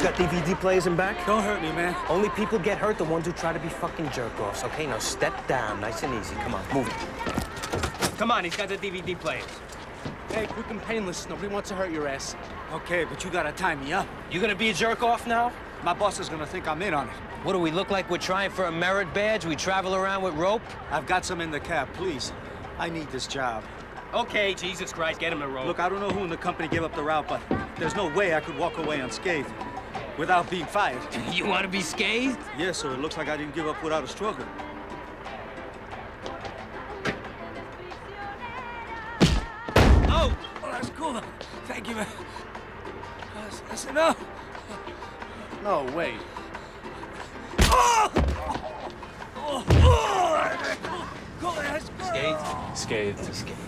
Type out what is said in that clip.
got DVD players in back? Don't hurt me, man. Only people get hurt the ones who try to be fucking jerk-offs, okay? Now step down, nice and easy. Come on, move it. Come on, he's got the DVD players. Hey, quick and painless. Nobody wants to hurt your ass. Okay, but you gotta tie me up. You gonna be a jerk-off now? My boss is gonna think I'm in on it. What do we look like? We're trying for a merit badge? We travel around with rope? I've got some in the cab, please. I need this job. Okay, Jesus Christ, get him the rope. Look, I don't know who in the company gave up the route, but there's no way I could walk away unscathed without being fired. You want to be scathed? Yeah, so it looks like I didn't give up without a struggle. Oh! Oh, that's cool. Thank you, man. That's enough. No, wait. Cool, that's good. Scathed? Scathed. Scathed.